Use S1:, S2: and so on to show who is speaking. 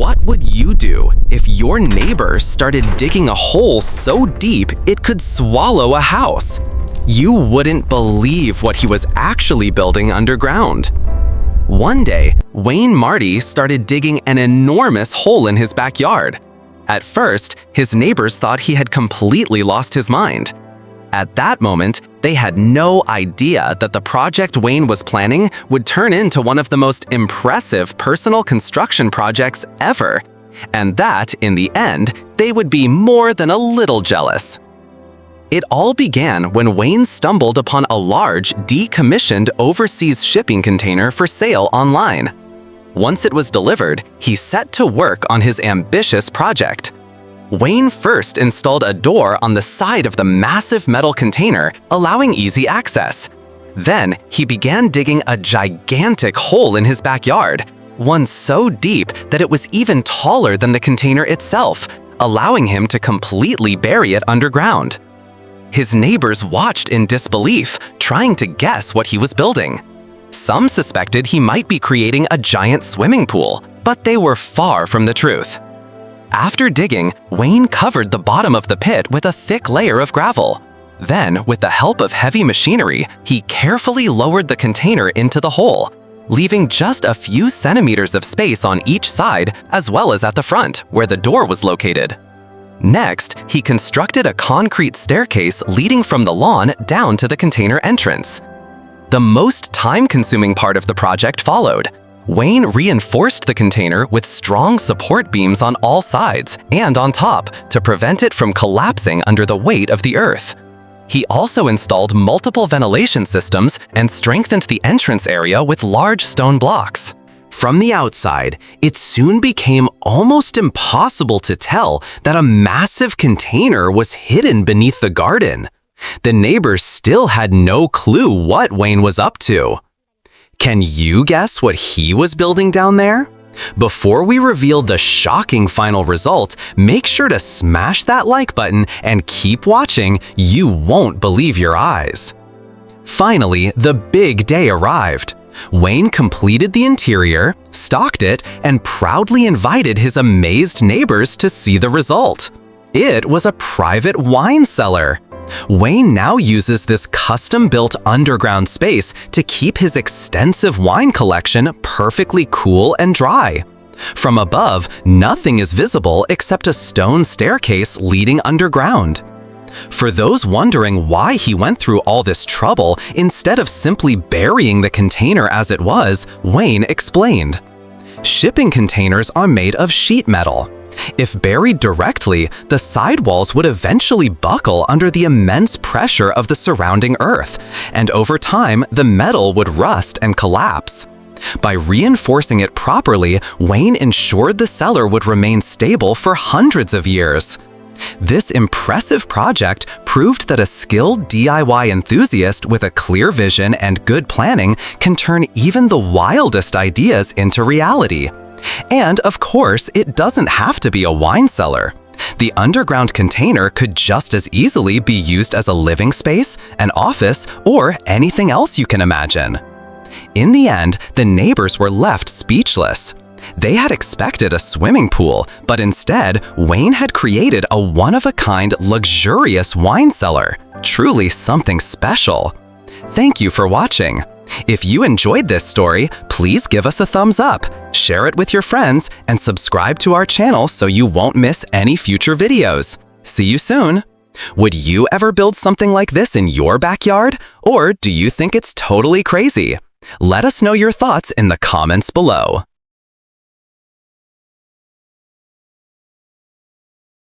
S1: What would you do if your neighbor started digging a hole so deep it could swallow a house? You wouldn't believe what he was actually building underground. One day, Wayne Marty started digging an enormous hole in his backyard. At first, his neighbors thought he had completely lost his mind. At that moment, they had no idea that the project Wayne was planning would turn into one of the most impressive personal construction projects ever, and that, in the end, they would be more than a little jealous. It all began when Wayne stumbled upon a large, decommissioned overseas shipping container for sale online. Once it was delivered, he set to work on his ambitious project. Wayne first installed a door on the side of the massive metal container, allowing easy access. Then, he began digging a gigantic hole in his backyard, one so deep that it was even taller than the container itself, allowing him to completely bury it underground. His neighbors watched in disbelief, trying to guess what he was building. Some suspected he might be creating a giant swimming pool, but they were far from the truth. After digging, Wayne covered the bottom of the pit with a thick layer of gravel. Then, with the help of heavy machinery, he carefully lowered the container into the hole, leaving just a few centimeters of space on each side as well as at the front, where the door was located. Next, he constructed a concrete staircase leading from the lawn down to the container entrance. The most time-consuming part of the project followed. Wayne reinforced the container with strong support beams on all sides and on top to prevent it from collapsing under the weight of the earth. He also installed multiple ventilation systems and strengthened the entrance area with large stone blocks. From the outside, it soon became almost impossible to tell that a massive container was hidden beneath the garden. The neighbors still had no clue what Wayne was up to. Can you guess what he was building down there? Before we reveal the shocking final result, make sure to smash that like button and keep watching. You won't believe your eyes. Finally, the big day arrived. Wayne completed the interior, stocked it, and proudly invited his amazed neighbors to see the result. It was a private wine cellar. Wayne now uses this custom-built underground space to keep his extensive wine collection perfectly cool and dry. From above, nothing is visible except a stone staircase leading underground. For those wondering why he went through all this trouble instead of simply burying the container as it was, Wayne explained. Shipping containers are made of sheet metal. If buried directly, the sidewalls would eventually buckle under the immense pressure of the surrounding earth, and over time, the metal would rust and collapse. By reinforcing it properly, Wayne ensured the cellar would remain stable for hundreds of years. This impressive project proved that a skilled DIY enthusiast with a clear vision and good planning can turn even the wildest ideas into reality. And of course, it doesn't have to be a wine cellar. The underground container could just as easily be used as a living space, an office, or anything else you can imagine. In the end, the neighbors were left speechless. They had expected a swimming pool, but instead, Wayne had created a one-of-a-kind, luxurious wine cellar. Truly something special. Thank you for watching. If you enjoyed this story, please give us a thumbs up, share it with your friends, and subscribe to our channel so you won't miss any future videos. See you soon! Would you ever build something like this in your backyard? Or do you think it's totally crazy? Let us know your thoughts in the comments below.